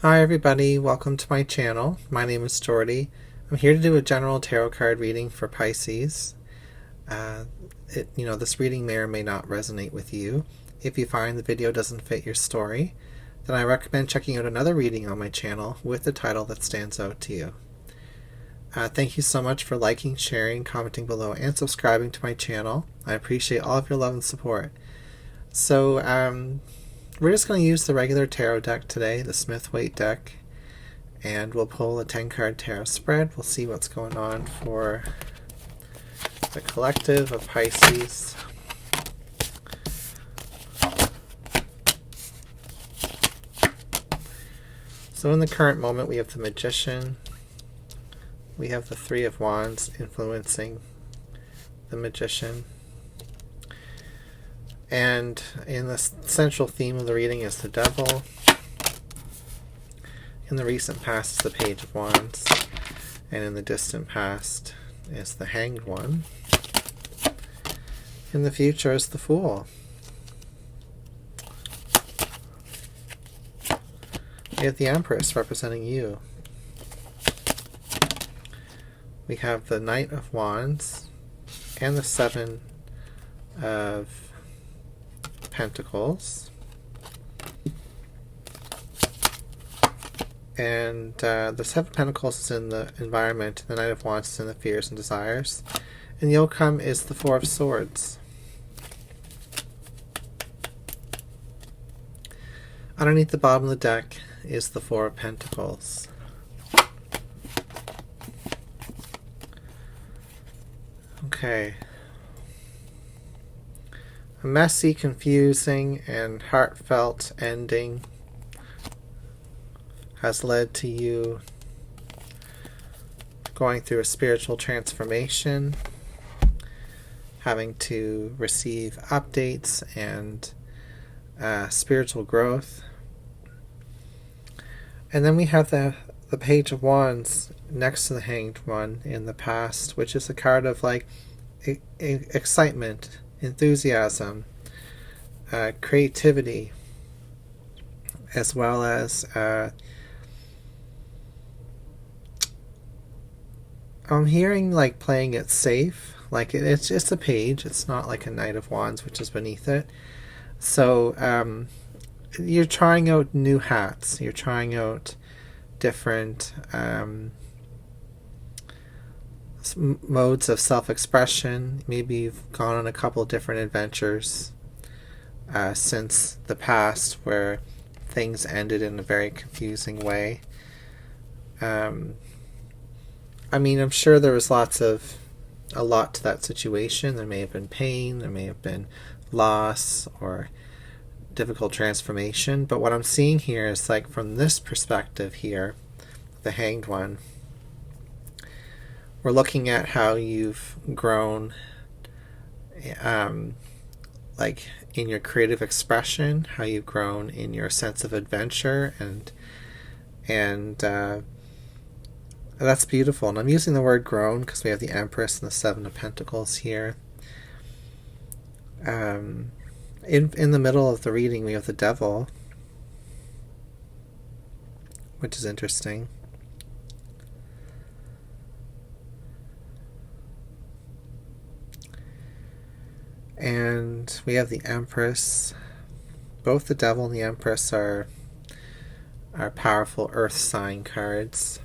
Hi everybody, welcome to my channel. My name is Jordy. I'm here to do a general tarot card reading for Pisces. This reading may or may not resonate with you. If you find the video doesn't fit your story, then I recommend checking out another reading on my channel with the title that stands out to you. Thank you so much for liking, sharing, commenting below, and subscribing to my channel. I appreciate all of your love and support. So, we're just going to use the regular tarot deck today, the Smith-Waite deck, and we'll pull a 10-card tarot spread. We'll see what's going on for the collective of Pisces. So in the current moment, we have the Magician. We have the Three of Wands influencing the Magician. And in the central theme of the reading is the Devil. In the recent past is the Page of Wands. And in the distant past is the Hanged One. In the future is the Fool. We have the Empress representing you. We have the Knight of Wands and the Seven of Pentacles, and the Seven of Pentacles is in the environment, the Knight of Wands is in the fears and desires, and the outcome is the Four of Swords. Underneath the bottom of the deck is the Four of Pentacles. Okay. A messy, confusing, and heartfelt ending has led to you going through a spiritual transformation, having to receive updates and spiritual growth. And then we have the Page of Wands next to the Hanged One in the past, which is a card of like excitement, enthusiasm, creativity, as well as I'm hearing like playing it safe, like it's just a page, it's not like a Knight of Wands which is beneath it. So you're trying out new hats, you're trying out different modes of self-expression. Maybe you've gone on a couple different adventures since the past where things ended in a very confusing way. I'm sure there was a lot to that situation. There may have been pain, there may have been loss or difficult transformation, but what I'm seeing here is like from this perspective here, the Hanged One, we're looking at how you've grown like in your creative expression, how you've grown in your sense of adventure, and that's beautiful. And I'm using the word grown because we have the Empress and the Seven of Pentacles here. In the middle of the reading we have the Devil, which is interesting. And we have the Empress. Both the Devil and the Empress are powerful earth sign cards.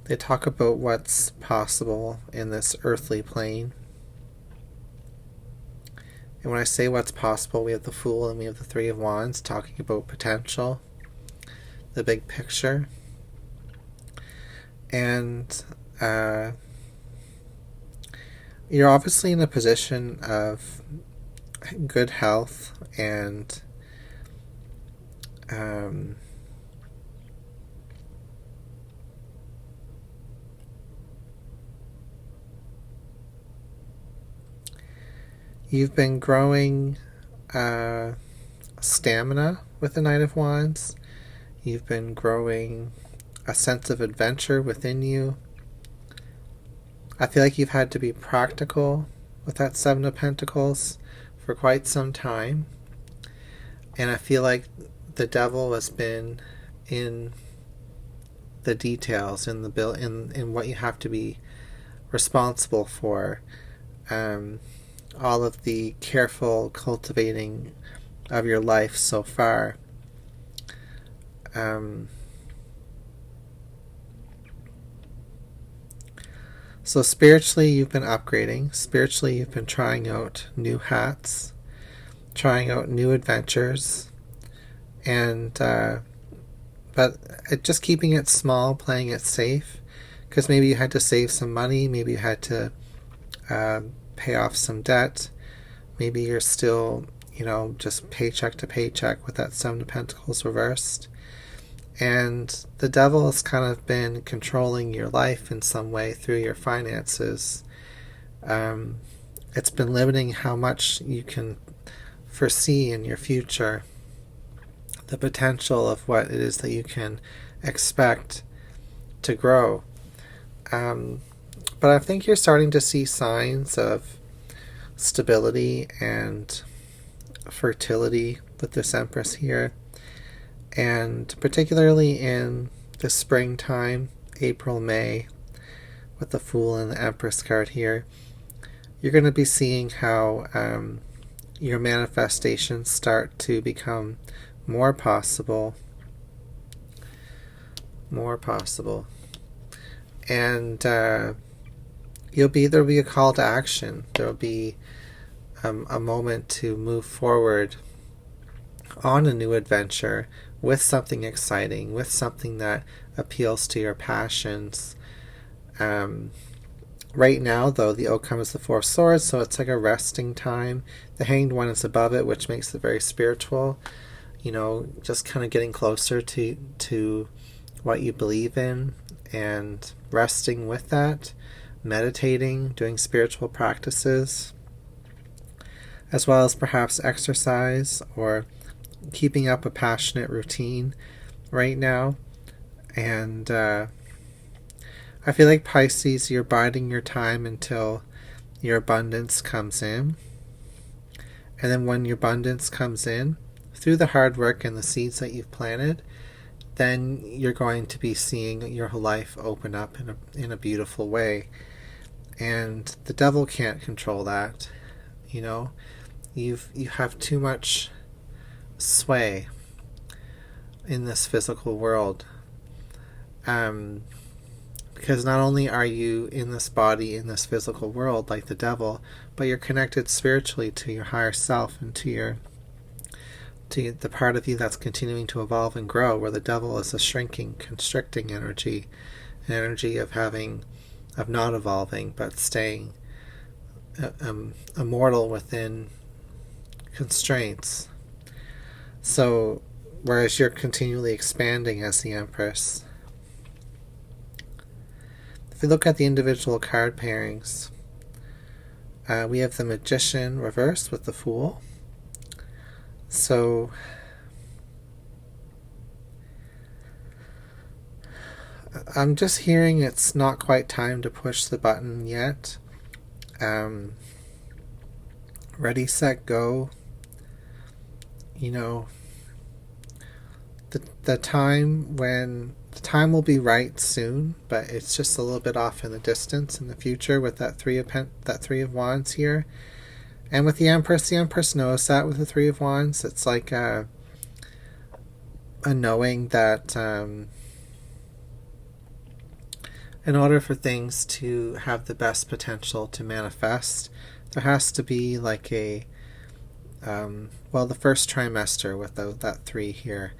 They talk about what's possible in this earthly plane. And when I say what's possible, we have the Fool and we have the Three of Wands talking about potential, the big picture. And you're obviously in a position of good health and you've been growing stamina with the Knight of Wands. You've been growing a sense of adventure within you. I feel like you've had to be practical with that Seven of Pentacles for quite some time. And I feel like the devil has been in the details, in what you have to be responsible for. All of the careful cultivating of your life so far. So spiritually, you've been upgrading. Spiritually, you've been trying out new hats, trying out new adventures, and but just keeping it small, playing it safe, because maybe you had to save some money, maybe you had to pay off some debt, maybe you're still, just paycheck to paycheck with that Seven of Pentacles reversed. And the devil has kind of been controlling your life in some way through your finances. It's been limiting how much you can foresee in your future, the potential of what it is that you can expect to grow. But I think you're starting to see signs of stability and fertility with this Empress here. And particularly in the springtime, April, May, with the Fool and the Empress card here, you're going to be seeing how your manifestations start to become more possible. And there'll be a call to action. There'll be a moment to move forward on a new adventure with something exciting, with something that appeals to your passions. Right now, though, the outcome is the Four of Swords, so it's like a resting time. The Hanged One is above it, which makes it very spiritual. Just kind of getting closer to what you believe in and resting with that, meditating, doing spiritual practices, as well as perhaps exercise or keeping up a passionate routine right now. And I feel like Pisces, you're biding your time until your abundance comes in. And then when your abundance comes in, through the hard work and the seeds that you've planted, then you're going to be seeing your whole life open up in a beautiful way. And the devil can't control that. You have too much sway in this physical world, because not only are you in this body, in this physical world like the devil, but you're connected spiritually to your higher self and to the part of you that's continuing to evolve and grow, where the devil is a shrinking, constricting energy, an energy of not evolving but staying immortal within constraints. So, whereas you're continually expanding as the Empress. If we look at the individual card pairings, we have the Magician reversed with the Fool. So, I'm just hearing it's not quite time to push the button yet. Ready, set, go. The time will be right soon, but it's just a little bit off in the distance in the future with that Three of Wands here. And with the Empress knows that with the Three of Wands. It's like a knowing that in order for things to have the best potential to manifest, there has to be like the first trimester with that 3 here,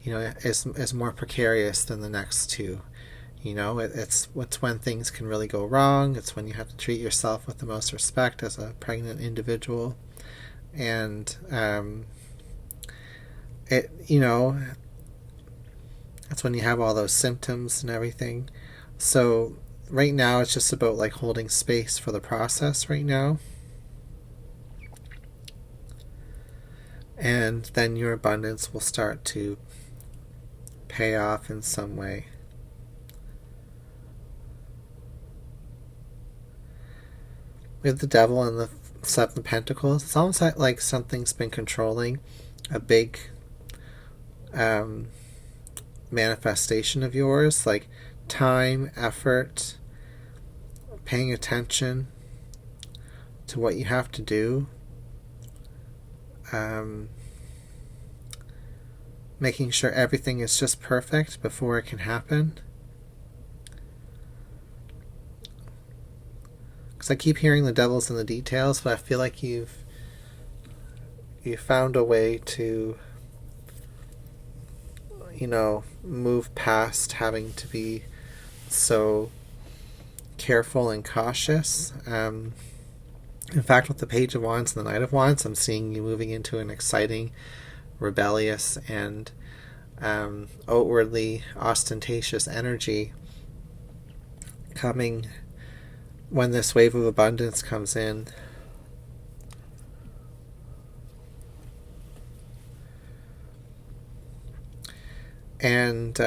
is more precarious than the next 2. It's when things can really go wrong. It's when you have to treat yourself with the most respect as a pregnant individual. And that's when you have all those symptoms and everything. So right now it's just about like holding space for the process right now. And then your abundance will start to pay off in some way. We have the Devil and the Seven of Pentacles. It's almost like something's been controlling a big manifestation of yours, like time, effort, paying attention to what you have to do, making sure everything is just perfect before it can happen. Because I keep hearing the devil's in the details, but I feel like you've found a way to, move past having to be so careful and cautious. In fact, with the Page of Wands and the Knight of Wands, I'm seeing you moving into an exciting, rebellious, and outwardly ostentatious energy coming when this wave of abundance comes in. And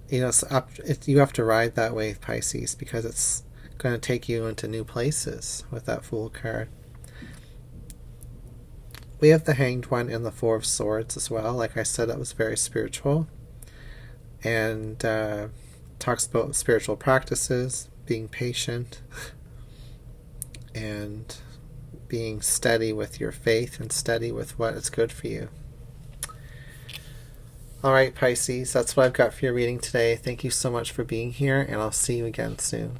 you have to ride that wave, Pisces, because it's going to take you into new places with that Fool card. We have the Hanged One and the Four of Swords as well. Like I said, that was very spiritual, and talks about spiritual practices, being patient, and being steady with your faith and steady with what is good for you. Alright, Pisces, that's what I've got for your reading today. Thank you so much for being here, and I'll see you again soon.